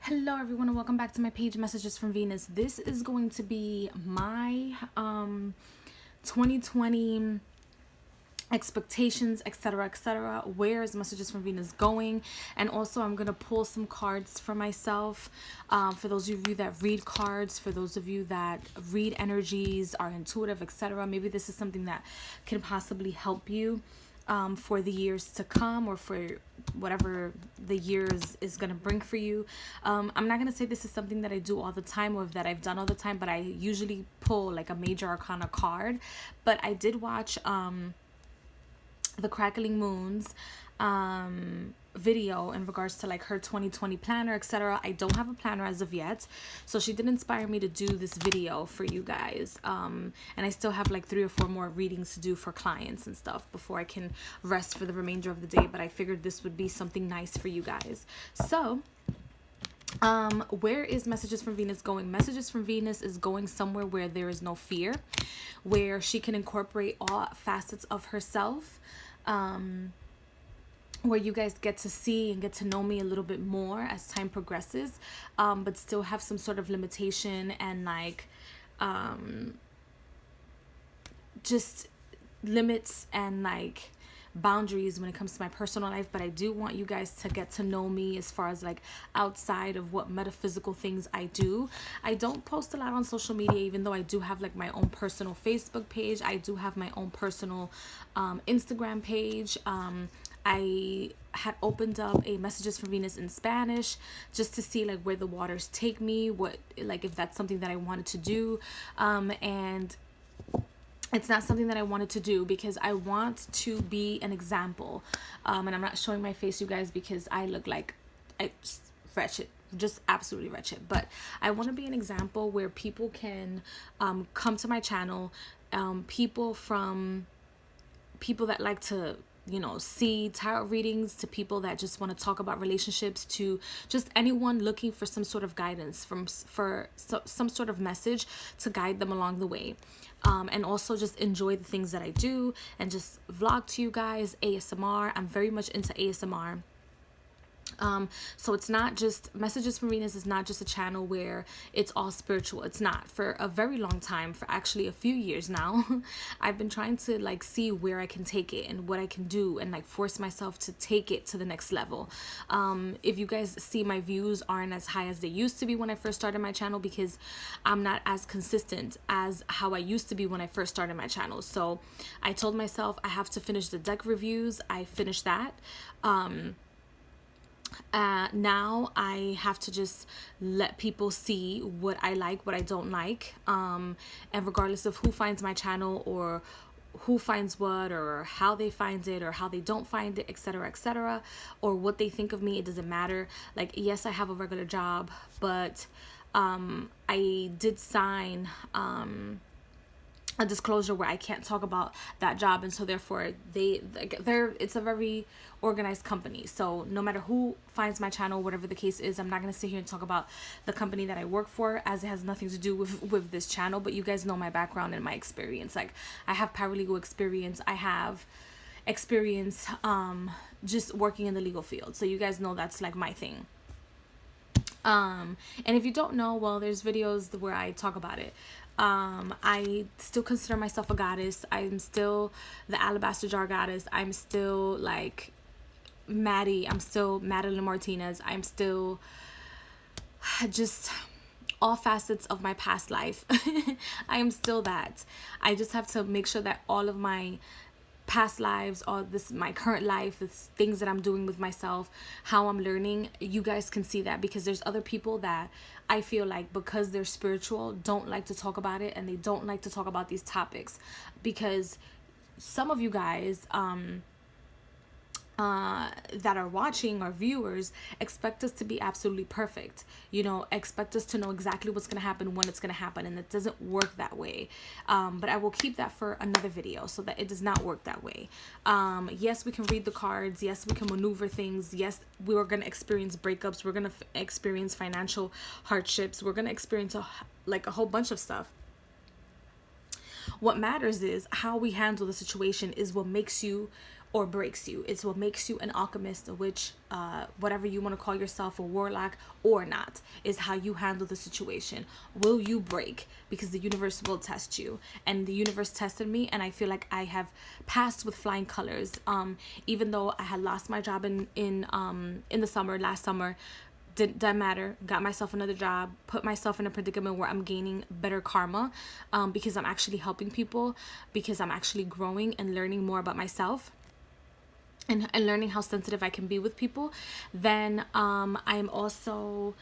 Hello everyone and welcome back to my page, Messages from Venus. This is going to be my 2020 expectations, etc. Where is Messages from Venus going? And also I'm going to pull some cards for myself, for those of you that read cards, for those of you that read energies, are intuitive, etc. Maybe this is something that can possibly help you for the years to come, or for whatever the years is going to bring for you. I'm not going to say this is something that I do all the time or that I've done all the time, but I usually pull like a major arcana card. But I did watch the Crackling Moons video in regards to like her 2020 planner, etc. I don't have a planner as of yet, so she did inspire me to do this video for you guys, and I still have like 3 or 4 more readings to do for clients and stuff before I can rest for the remainder of the day. But I figured this would be something nice for you guys. So where is Messages from Venus going? Messages from Venus is going somewhere where there is no fear, where she can incorporate all facets of herself, where you guys get to see and get to know me a little bit more as time progresses, but still have some sort of limitation and like just limits and like boundaries when it comes to my personal life. But I do want you guys to get to know me as far as like outside of what metaphysical things I do. I don't post a lot on social media, even though I do have like my own personal Facebook page. I do have my own personal Instagram page. I had opened up a Messages from Venus in Spanish just to see like where the waters take me, what like if that's something that I wanted to do, and it's not something that I wanted to do because I want to be an example, and I'm not showing my face, you guys, because I look like I just wretched, just absolutely wretched. But I want to be an example where people can come to my channel, people that like to see tarot readings, to people that just want to talk about relationships, to just anyone looking for some sort of guidance, for some sort of message to guide them along the way, and also just enjoy the things that I do and just vlog to you guys. ASMR, I'm very much into ASMR. So it's not just Messages from Venus is not just a channel where it's all spiritual. It's not. For a very long time, for actually a few years now, I've been trying to like see where I can take it and what I can do and like force myself to take it to the next level. If you guys see, my views aren't as high as they used to be when I first started my channel because I'm not as consistent as how I used to be when I first started my channel. So I told myself I have to finish the deck reviews. I finished that. Now I have to just let people see what I like, what I don't like, and regardless of who finds my channel or who finds what or how they find it or how they don't find it, etc., or what they think of me, it doesn't matter. Like, yes, I have a regular job, but I did sign a disclosure where I can't talk about that job, and so therefore it's a very organized company. So no matter who finds my channel, whatever the case is, I'm not going to sit here and talk about the company that I work for, as it has nothing to do with this channel. But you guys know my background and my experience. Like, I have paralegal experience, I have experience just working in the legal field, so you guys know that's like my thing. And if you don't know, well, there's videos where I talk about it. I still consider myself a goddess. I'm still the Alabaster Jar Goddess. I'm still like Maddie. I'm still Madeline Martinez. I'm still just all facets of my past life. I am still that. I just have to make sure that all of my past lives, all this, my current life, the things that I'm doing with myself, how I'm learning, you guys can see that, because there's other people that I feel like, because they're spiritual, don't like to talk about it, and they don't like to talk about these topics because some of you guys that are watching, or viewers, expect us to be absolutely perfect, expect us to know exactly what's going to happen when it's going to happen, and it doesn't work that way. But I will keep that for another video, so that it does not work that way. Yes, we can read the cards. Yes, we can maneuver things. Yes, we are going to experience breakups. We're going to experience financial hardships. We're going to experience a whole bunch of stuff. What matters is how we handle the situation is what makes you or breaks you. It's what makes you an alchemist, a witch, whatever you want to call yourself, a warlock or not, is how you handle the situation. Will you break? Because the universe will test you, and the universe tested me, and I feel like I have passed with flying colors. Even though I had lost my job in the summer, last summer, doesn't matter. Got myself another job, put myself in a predicament where I'm gaining better karma, because I'm actually helping people, because I'm actually growing and learning more about myself, and learning how sensitive I can be with people. Then I'm also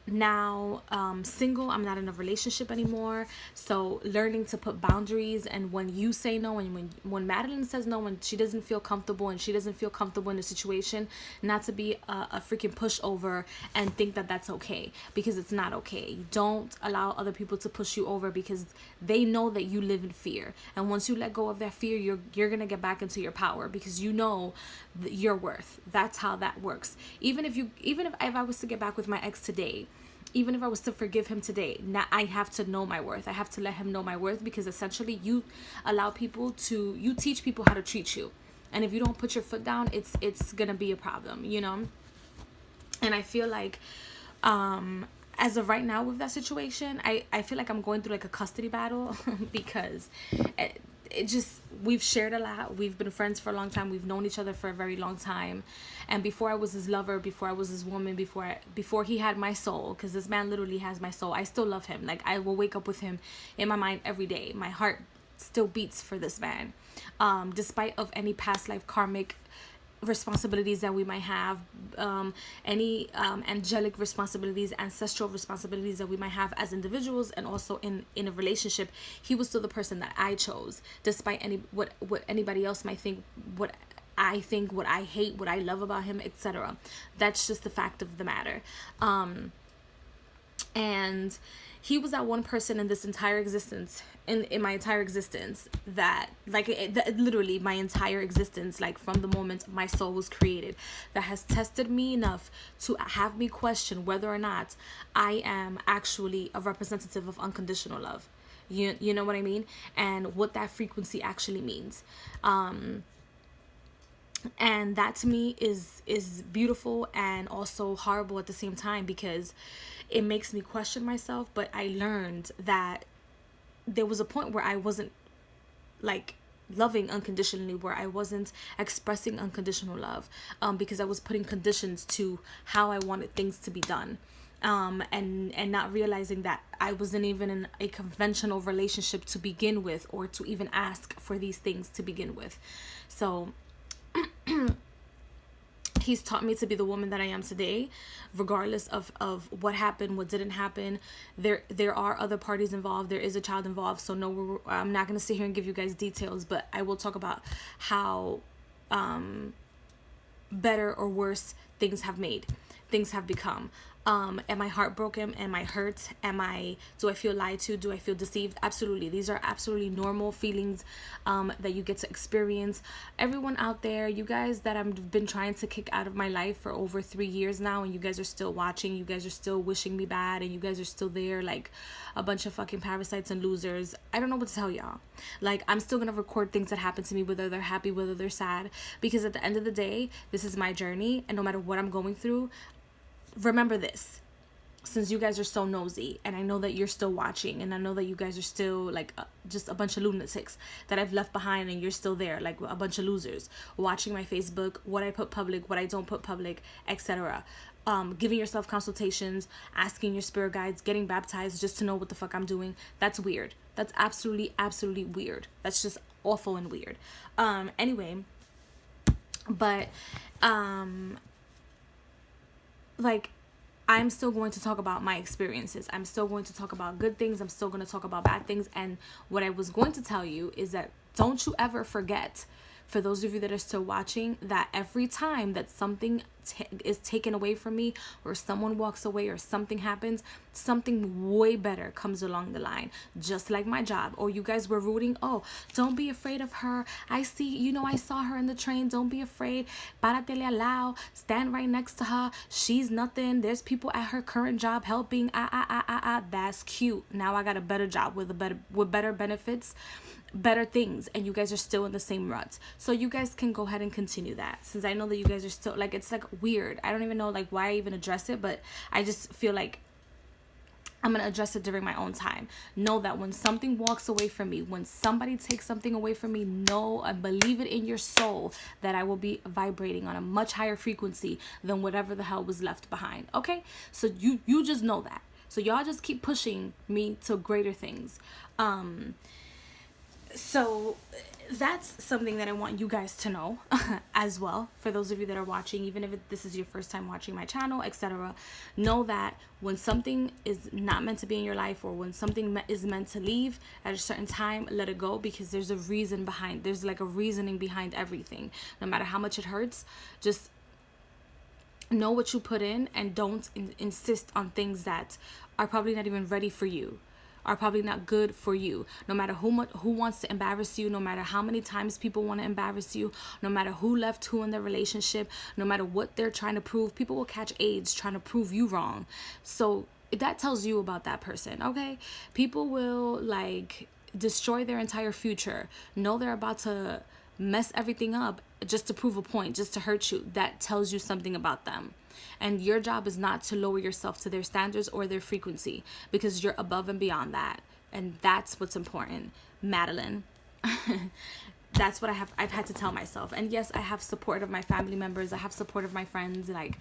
now single. I'm not in a relationship anymore, so learning to put boundaries. And when you say no, and when Madeline says no, when she doesn't feel comfortable and she doesn't feel comfortable in a situation, not to be a freaking pushover and think that that's okay, because it's not okay. Don't allow other people to push you over, because they know that you live in fear, and once you let go of that fear, you're gonna get back into your power, because you know your worth. That's how that works. Even if I was to get back with my ex today, even if I was to forgive him today, now I have to know my worth. I have to let him know my worth, because essentially you teach people how to treat you. And if you don't put your foot down, it's gonna be a problem, you know? And I feel like as of right now with that situation, I feel like I'm going through like a custody battle because it just, we've shared a lot. We've been friends for a long time. We've known each other for a very long time. And before I was his lover, before I was his woman, before he had my soul, because this man literally has my soul, I still love him. Like, I will wake up with him in my mind every day. My heart still beats for this man, despite of any past life karmic responsibilities that we might have, any angelic responsibilities, ancestral responsibilities that we might have as individuals, and also in a relationship. He was still the person that I chose, despite what anybody else might think, what I think, what I hate, what I love about him, etc. That's just the fact of the matter. And he was that one person in this entire existence, in my entire existence, that like literally my entire existence, like from the moment my soul was created, that has tested me enough to have me question whether or not I am actually a representative of unconditional love. You know what I mean? And what that frequency actually means. And that to me is beautiful and also horrible at the same time, because it makes me question myself. But I learned that there was a point where I wasn't like loving unconditionally, where I wasn't expressing unconditional love, because I was putting conditions to how I wanted things to be done, and not realizing that I wasn't even in a conventional relationship to begin with, or to even ask for these things to begin with. So he's taught me to be the woman that I am today, regardless of what happened, what didn't happen. There are other parties involved. There is a child involved. So no, I'm not going to sit here and give you guys details, but I will talk about how better or worse things have become. Am I heartbroken? Am I hurt? Do I feel lied to? Do I feel deceived? Absolutely. These are absolutely normal feelings that you get to experience. Everyone out there, you guys that I've been trying to kick out of my life for over 3 years now, and you guys are still watching, you guys are still wishing me bad, and you guys are still there like a bunch of fucking parasites and losers. I don't know what to tell y'all. Like, I'm still gonna record things that happen to me, whether they're happy, whether they're sad, because at the end of the day, this is my journey, and no matter what I'm going through, remember this, since you guys are so nosy, and I know that you're still watching, and I know that you guys are still like just a bunch of lunatics that I've left behind, and you're still there like a bunch of losers watching my Facebook, what I put public, what I don't put public, etc. Giving yourself consultations, asking your spirit guides, getting baptized just to know what the fuck I'm doing. That's weird. That's absolutely weird. That's just awful and weird. Anyway, but like, I'm still going to talk about my experiences. I'm still going to talk about good things. I'm still going to talk about bad things. And what I was going to tell you is that don't you ever forget, for those of you that are still watching, that every time that something is taken away from me, or someone walks away, or something happens, something way better comes along the line. Just like my job, or you guys were rooting, oh, don't be afraid of her, I see, you know, I saw her in the train, don't be afraid, páratele al lado, stand right next to her, she's nothing, there's people at her current job helping, that's cute. Now I got a better job with better benefits, better things, and you guys are still in the same ruts. So you guys can go ahead and continue that, since I know that you guys are still, like, it's like weird. I don't even know like why I even address it, but I just feel like I'm going to address it during my own time. Know that when something walks away from me, when somebody takes something away from me, know and believe it in your soul that I will be vibrating on a much higher frequency than whatever the hell was left behind. Okay? So you just know that. So y'all just keep pushing me to greater things. So that's something that I want you guys to know as well. For those of you that are watching, even if this is your first time watching my channel, etc., know that when something is not meant to be in your life, or when something is meant to leave at a certain time, let it go, because there's a reason behind, there's like a reasoning behind everything. No matter how much it hurts, just know what you put in, and don't insist on things that are probably not even ready for you, are probably not good for you. No matter who wants to embarrass you, no matter how many times people want to embarrass you, no matter who left who in their relationship, no matter what they're trying to prove, people will catch AIDS trying to prove you wrong. So that tells you about that person, okay? People will like destroy their entire future. Know they're about to mess everything up just to prove a point, just to hurt you. That tells you something about them. And your job is not to lower yourself to their standards or their frequency, because you're above and beyond that. And that's what's important, Madeline. That's what I've had to tell myself. And yes, I have support of my family members. I have support of my friends. Like,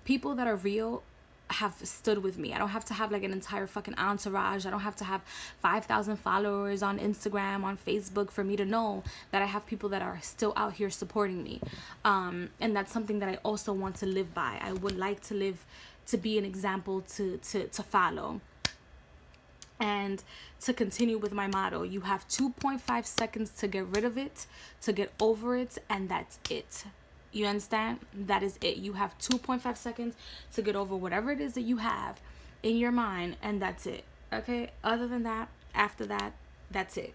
people that are real have stood with me. I don't have to have like an entire fucking entourage. I don't have to have 5,000 followers on Instagram, on Facebook, for me to know that I have people that are still out here supporting me. And that's something that I also want to live by. I would like to live to be an example to follow. And to continue with my motto, you have 2.5 seconds to get rid of it, to get over it, and that's it. You understand? That is it. You have 2.5 seconds to get over whatever it is that you have in your mind, and that's it. Okay? Other than that, after that, that's it.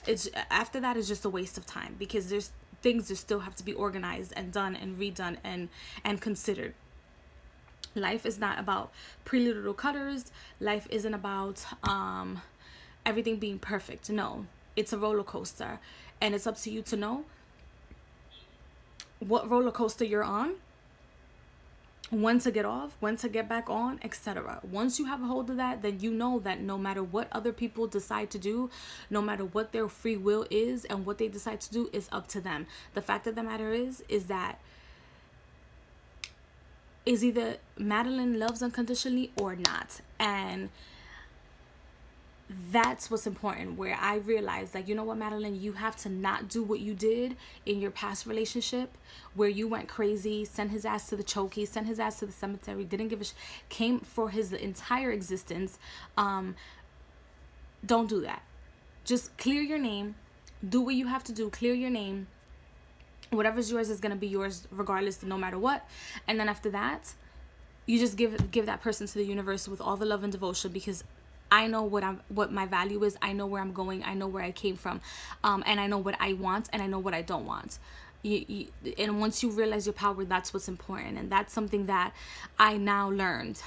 It's after that is just a waste of time, because there's things that still have to be organized and done and redone and considered. Life is not about pretty little colors. Life isn't about everything being perfect. No, it's a roller coaster, and it's up to you to know what roller coaster you're on, when to get off, when to get back on, etc. Once you have a hold of that, then you know that no matter what other people decide to do, no matter what their free will is and what they decide to do, is up to them. The fact of the matter is that is either Madeline loves unconditionally or not. And that's what's important, where I realized, like, you know what, Madeline, you have to not do what you did in your past relationship, where you went crazy, sent his ass to the chokey, sent his ass to the cemetery, didn't give a came for his entire existence. Don't do that. Just clear your name, do what you have to do, clear your name. Whatever's yours is going to be yours regardless, no matter what. And then after that, you just give that person to the universe with all the love and devotion, because I know what my value is. I know where I'm going. I know where I came from, and I know what I want, and I know what I don't want. And once you realize your power, that's what's important, and that's something that I now learned,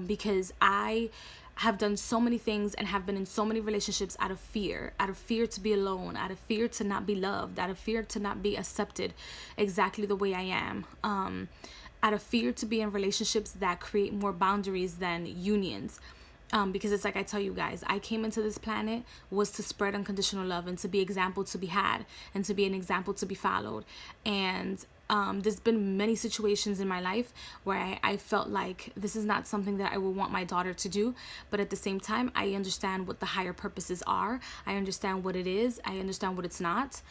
because I have done so many things and have been in so many relationships out of fear to be alone, out of fear to not be loved, out of fear to not be accepted exactly the way I am, out of fear to be in relationships that create more boundaries than unions. Because it's like I tell you guys, I came into this planet was to spread unconditional love and to be example to be had and to be an example to be followed. And there's been many situations in my life where I felt like this is not something that I would want my daughter to do. But at the same time, I understand what the higher purposes are. I understand what it is. I understand what it's not.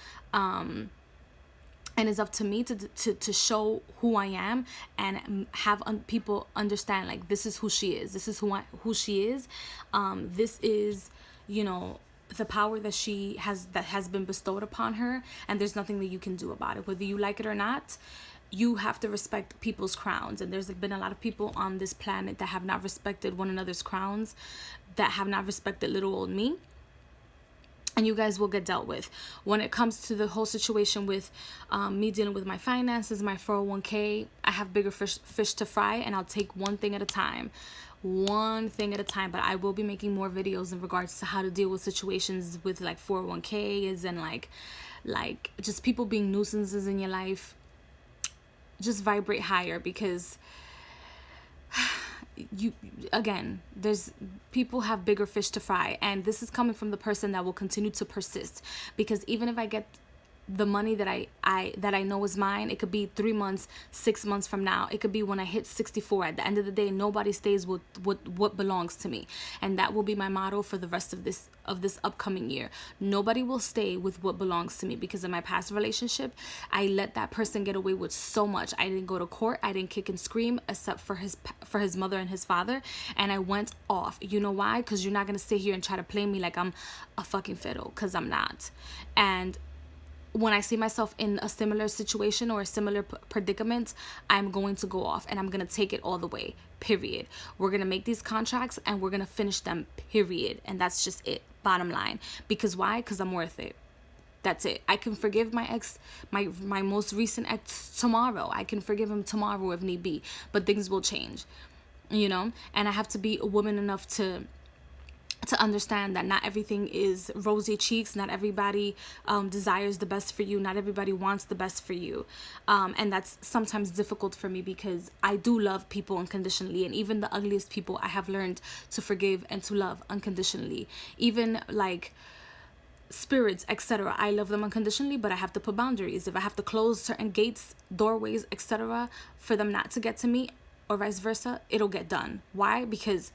And it's up to me to show who I am and have people understand, like, this is who she is. This is who she is. This is, you know, the power that she has, that has been bestowed upon her. And there's nothing that you can do about it. Whether you like it or not, you have to respect people's crowns, and there's been a lot of people on this planet that have not respected one another's crowns, that have not respected little old me, and you guys will get dealt with. When it comes to the whole situation with me dealing with my finances, my 401k, I have bigger fish to fry, and I'll take one thing at a time. One thing at a time. But I will be making more videos in regards to how to deal with situations with like 401ks and like just people being nuisances in your life. Just vibrate higher, because you, again, there's people have bigger fish to fry, and this is coming from the person that will continue to persist. Because even if I get the money that I know is mine, it could be 3 months, 6 months from now, it could be when I hit 64. At the end of the day, nobody stays with what belongs to me, and that will be my motto for the rest of this upcoming year. Nobody will stay with what belongs to me, because in my past relationship, I let that person get away with so much. I didn't go to court, I didn't kick and scream, except for his mother and his father, and I went off. You know why? Because you're not gonna sit here and try to play me like I'm a fucking fiddle, because I'm not. And when I see myself in a similar situation or a similar predicament, I'm going to go off, and I'm going to take it all the way, period. We're going to make these contracts, and we're going to finish them, period. And that's just it, bottom line. Because why? Because I'm worth it. That's it. I can forgive my ex, my most recent ex tomorrow. I can forgive him tomorrow if need be. But things will change, you know? And I have to be a woman enough to understand that not everything is rosy cheeks. Not everybody desires the best for you. Not everybody wants the best for you. And that's sometimes difficult for me, because I do love people unconditionally. And even the ugliest people, I have learned to forgive and to love unconditionally. Even like spirits, etc., I love them unconditionally, but I have to put boundaries. If I have to close certain gates, doorways, etc., for them not to get to me, or vice versa, it'll get done. Why? Because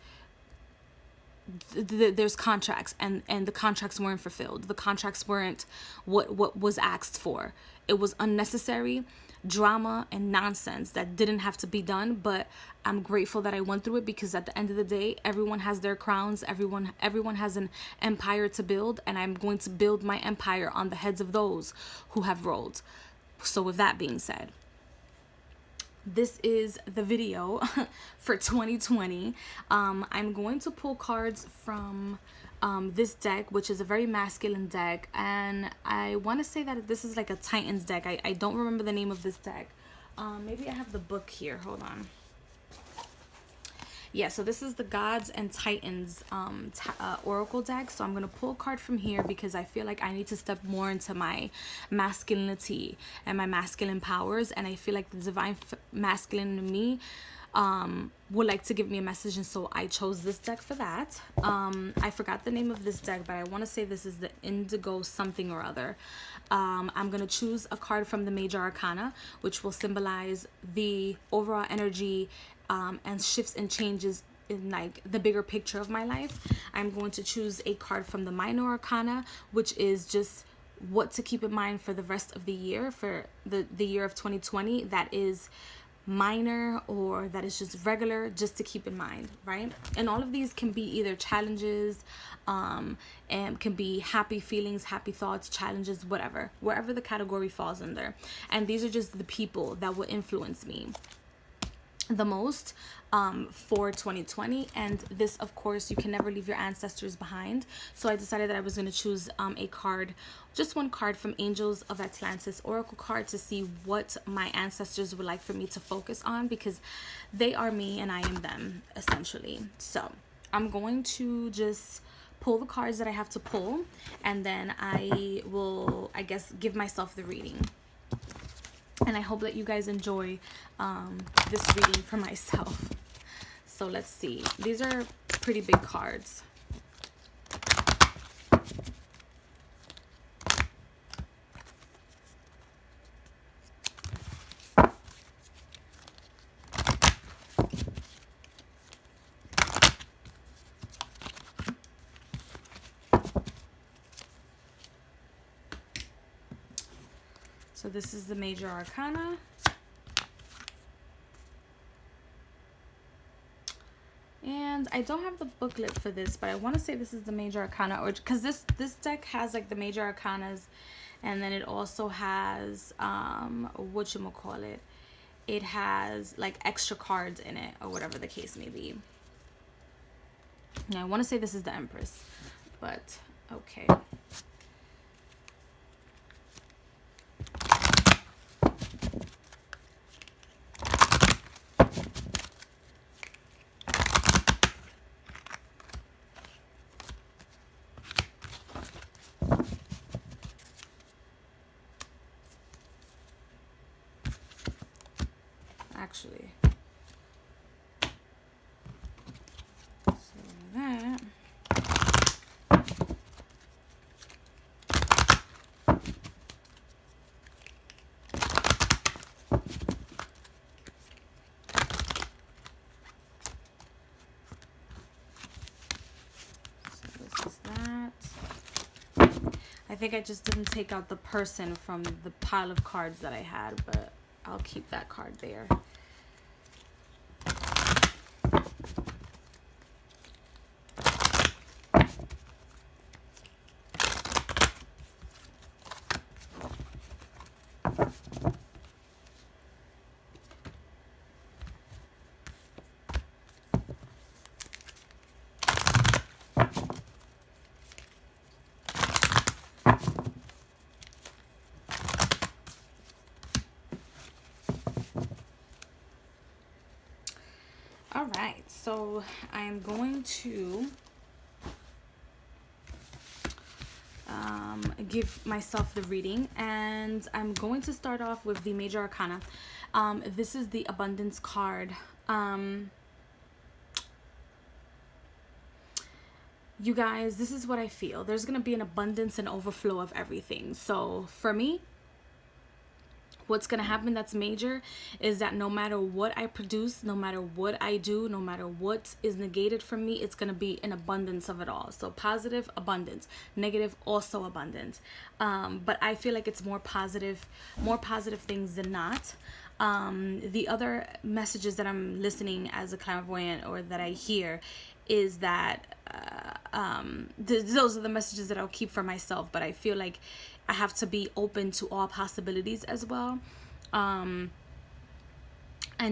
there's contracts, and the contracts weren't fulfilled. The contracts weren't what was asked for. It was unnecessary drama and nonsense that didn't have to be done, but I'm grateful that I went through it, because at the end of the day, everyone has their crowns. Everyone has an empire to build, and I'm going to build my empire on the heads of those who have rolled. So with that being said, this is the video for 2020. I'm going to pull cards from this deck, which is a very masculine deck, and I want to say that this is like a Titans deck. I don't remember the name of this deck. Maybe I have the book here. Hold on. Yeah, so this is the Gods and Titans Oracle deck. So I'm going to pull a card from here, because I feel like I need to step more into my masculinity and my masculine powers. And I feel like the divine masculine in me would like to give me a message, and so I chose this deck for that. I forgot the name of this deck, but I want to say this is the Indigo something or other. I'm going to choose a card from the Major Arcana, which will symbolize the overall energy and shifts and changes in like the bigger picture of my life. I'm going to choose a card from the Minor Arcana, which is just what to keep in mind for the rest of the year, for the year of 2020, that is minor or that is just regular, just to keep in mind, right? And all of these can be either challenges, and can be happy feelings, happy thoughts, challenges, whatever, wherever the category falls under. And these are just the people that will influence me the most for 2020. And this, of course, you can never leave your ancestors behind, so I decided that I was going to choose a card, just one card from Angels of Atlantis Oracle card, to see what my ancestors would like for me to focus on, because they are me and I am them, essentially. So I'm going to just pull the cards that I have to pull, and then I will, I guess, give myself the reading. And I hope that you guys enjoy this reading for myself. So let's see. These are pretty big cards. So this is the Major Arcana. And I don't have the booklet for this, but I want to say this is the Major Arcana, or because this deck has like the Major Arcanas, and then it also has whatchamacallit, it has like extra cards in it, or whatever the case may be. Now I want to say this is the Empress, but okay. Actually, so that, so this is that. I think I just didn't take out the person from the pile of cards that I had, but I'll keep that card there. All right, so I'm going to give myself the reading, and I'm going to start off with the Major Arcana. This is the Abundance card. You guys, this is what I feel. There's going to be an abundance and overflow of everything. So for me, what's going to happen that's major is that no matter what I produce, no matter what I do, no matter what is negated from me, it's going to be an abundance of it all. So positive, abundance; negative, also abundance. But I feel like it's more positive things than not. The other messages that I'm listening as a clairvoyant, or that I hear, is that those are the messages that I'll keep for myself, but I feel like I have to be open to all possibilities as well, and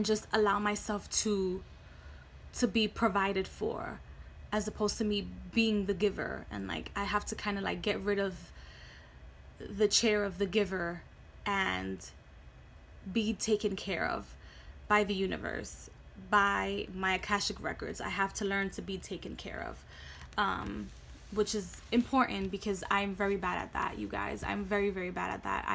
just allow myself to be provided for, as opposed to me being the giver. And like, I have to kind of like get rid of the chair of the giver and be taken care of by the universe, by my Akashic records. I have to learn to be taken care of, which is important, because I'm very bad at that, you guys. I'm very, very bad at that.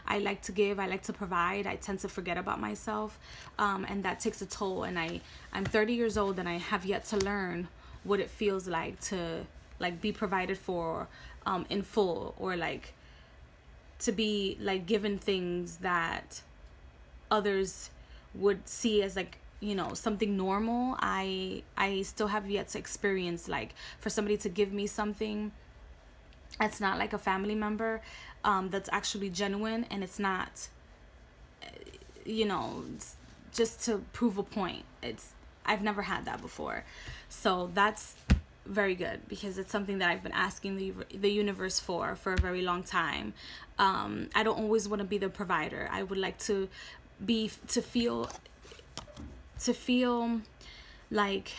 I like to give, I like to provide. I tend to forget about myself, and that takes a toll. And I'm 30 years old, and I have yet to learn what it feels like to like be provided for in full, or like to be like given things that others would see as like, you know, something normal. I still have yet to experience like for somebody to give me something that's not like a family member, that's actually genuine, and it's not, you know, just to prove a point. I've never had that before. So that's very good, because it's something that I've been asking the universe for a very long time. I don't always want to be the provider. I would like to feel like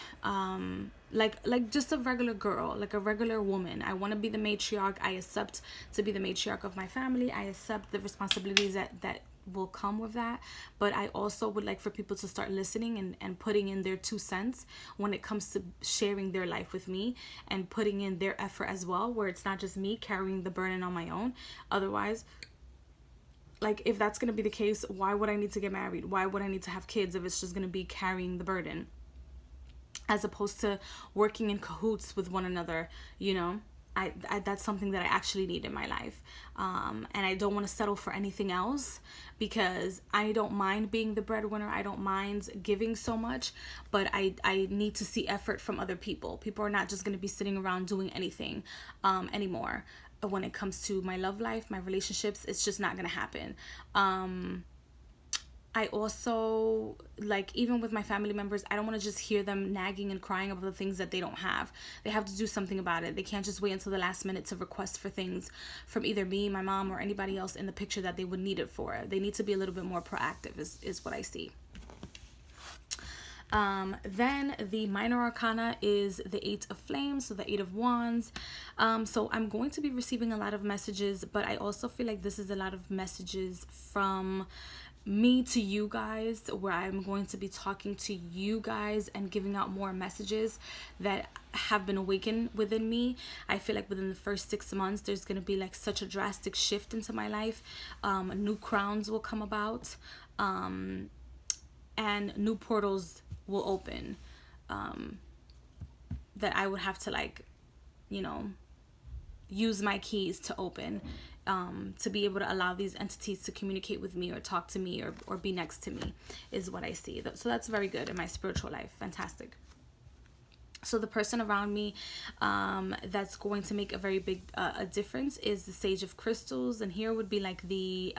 just a regular girl, like a regular woman. I want to be the matriarch. I accept to be the matriarch of my family. I accept the responsibilities that will come with that. But I also would like for people to start listening and putting in their 2 cents when it comes to sharing their life with me, and putting in their effort as well, where it's not just me carrying the burden on my own. Otherwise, like, if that's going to be the case, why would I need to get married? Why would I need to have kids if it's just going to be carrying the burden, as opposed to working in cahoots with one another? You know, I that's something that I actually need in my life. And I don't want to settle for anything else, because I don't mind being the breadwinner. I don't mind giving so much, but I need to see effort from other people. People are not just going to be sitting around doing anything anymore. When it comes to my love life, my relationships, it's just not going to happen. I also, like, even with my family members, I don't want to just hear them nagging and crying about the things that they don't have. They have to do something about it. They can't just wait until the last minute to request for things from either me, my mom, or anybody else in the picture that they would need it for. They need to be a little bit more proactive, is what I see. Then the minor arcana is the Eight of Flames, so the Eight of Wands. So I'm going to be receiving a lot of messages, but I also feel like this is a lot of messages from me to you guys, where I'm going to be talking to you guys and giving out more messages that have been awakened within me. I feel like within the first 6 months there's going to be like such a drastic shift into my life. New crowns will come about, and new portals will open, that I would have to, like, you know, use my keys to open, to be able to allow these entities to communicate with me or talk to me or be next to me, is what I see. So that's very good in my spiritual life. Fantastic. So the person around me, that's going to make a very big a difference is the Sage of Crystals, and here would be like the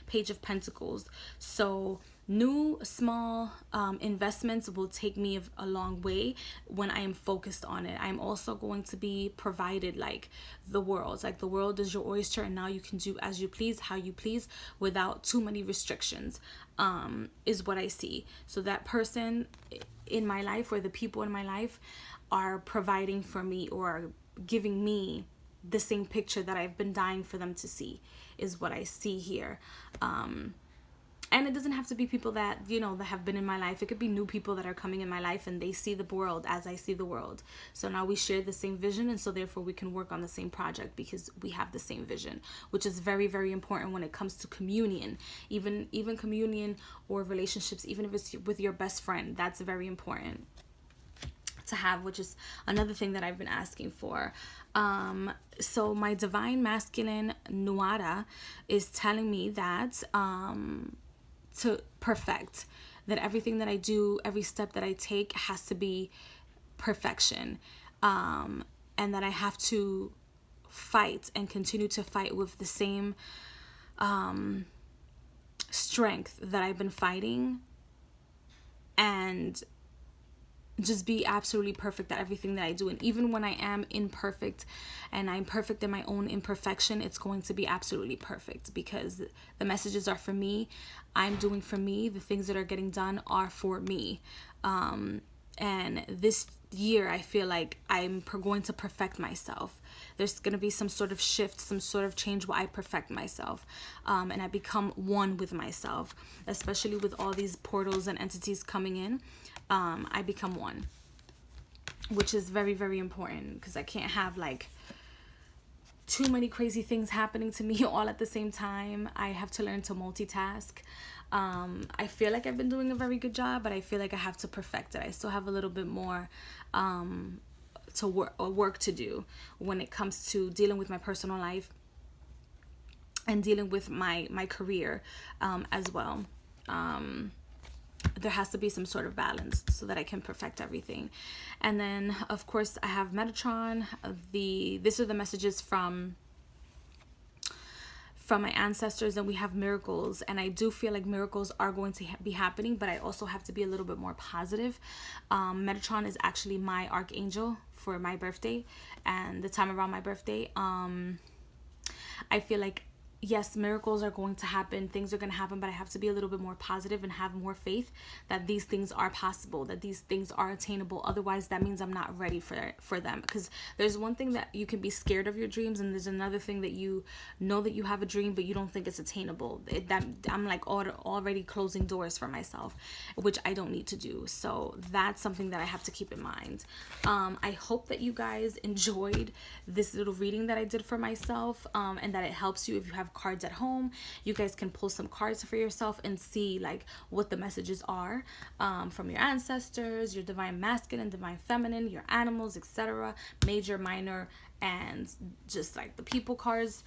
Page of Pentacles. So new small investments will take me a long way when I am focused on it. I'm also going to be provided like the world. Like the world is your oyster, and now you can do as you please, how you please, without too many restrictions, is what I see. So that person in my life, or the people in my life, are providing for me or giving me the same picture that I've been dying for them to see, is what I see here. And it doesn't have to be people that, you know, that have been in my life. It could be new people that are coming in my life and they see the world as I see the world. So now we share the same vision, and so therefore we can work on the same project because we have the same vision, which is very, very important when it comes to communion. Even communion or relationships, even if it's with your best friend, that's very important to have, which is another thing that I've been asking for. So my divine masculine Nuada is telling me that to perfect, that everything that I do, every step that I take has to be perfection, and that I have to fight and continue to fight with the same strength that I've been fighting, and just be absolutely perfect at everything that I do. And even when I am imperfect and I'm perfect in my own imperfection, it's going to be absolutely perfect because the messages are for me. I'm doing for me. The things that are getting done are for me. And this year, I feel like I'm going to perfect myself. There's going to be some sort of shift, some sort of change where I perfect myself, and I become one with myself, especially with all these portals and entities coming in. I become one, which is very, very important because I can't have like too many crazy things happening to me all at the same time. I have to learn to multitask. I feel like I've been doing a very good job, but I feel like I have to perfect it. I still have a little bit more work to do when it comes to dealing with my personal life and dealing with my career as well. There has to be some sort of balance so that I can perfect everything. And then of course I have Metatron. These are the messages from my ancestors, and we have miracles, and I do feel like miracles are going to be happening, but I also have to be a little bit more positive. Metatron is actually my archangel for my birthday and the time around my birthday. I feel like yes, miracles are going to happen, things are going to happen, but I have to be a little bit more positive and have more faith that these things are possible, that these things are attainable. Otherwise, that means I'm not ready for them. Because there's one thing that you can be scared of your dreams, and there's another thing that you know that you have a dream, but you don't think it's attainable. That I'm like already closing doors for myself, which I don't need to do. So that's something that I have to keep in mind. I hope that you guys enjoyed this little reading that I did for myself, and that it helps you. If you have cards at home, you guys can pull some cards for yourself and see like what the messages are from your ancestors, your divine masculine, divine feminine, your animals, etc., major, minor, and just like the people cards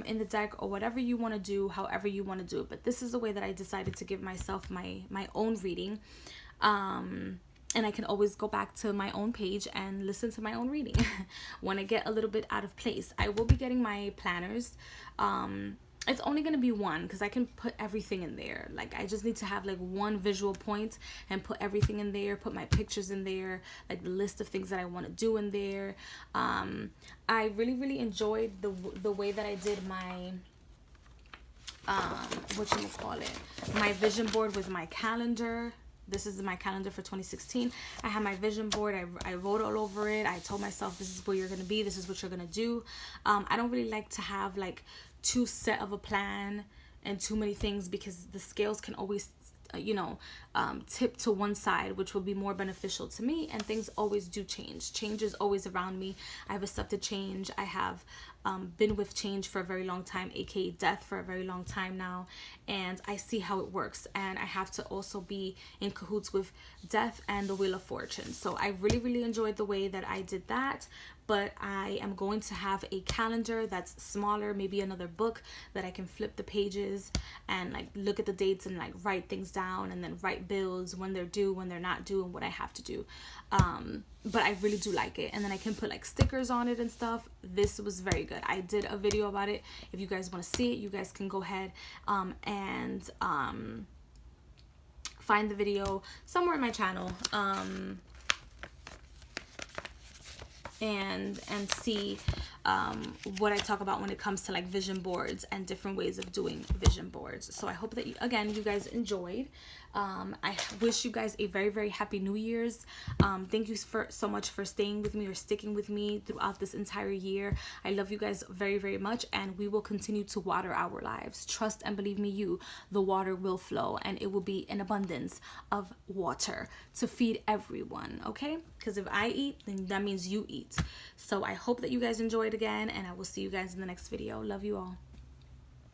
in the deck, or whatever you want to do, however you want to do it. But this is the way that I decided to give myself my own reading, and I can always go back to my own page and listen to my own reading when I get a little bit out of place. I will be getting my planners it's only going to be one because I can put everything in there. Like, I just need to have like one visual point and put everything in there, put my pictures in there, like the list of things that I want to do in there. I really enjoyed the way that I did my my vision board with my calendar. This is my calendar for 2016. I have my vision board. I wrote all over it. I told myself, this is where you're going to be. This is what you're going to do. I don't really like to have like too set of a plan and too many things, because the scales can always tip to one side, which will be more beneficial to me, and things always do change. Change is always around me. I've accepted change. I have been with change for a very long time, aka death, for a very long time now, and I see how it works, and I have to also be in cahoots with death and the Wheel of Fortune. So I really enjoyed the way that I did that. But I am going to have a calendar that's smaller, maybe another book that I can flip the pages and like look at the dates and like write things down, and then write bills when they're due, when they're not due, and what I have to do. But I really do like it. And then I can put like stickers on it and stuff. This was very good. I did a video about it. If you guys want to see it, you guys can go ahead and find the video somewhere in my channel. And see what I talk about when it comes to like vision boards and different ways of doing vision boards. So I hope that you guys enjoyed. I wish you guys a very happy New Year's. Thank you so much for staying with me or sticking with me throughout this entire year. I love you guys very much, and we will continue to water our lives. Trust and believe me, the water will flow, and it will be an abundance of water to feed everyone, okay? Because if I eat, then that means you eat. So I hope that you guys enjoyed again, and I will see you guys in the next video. Love you all.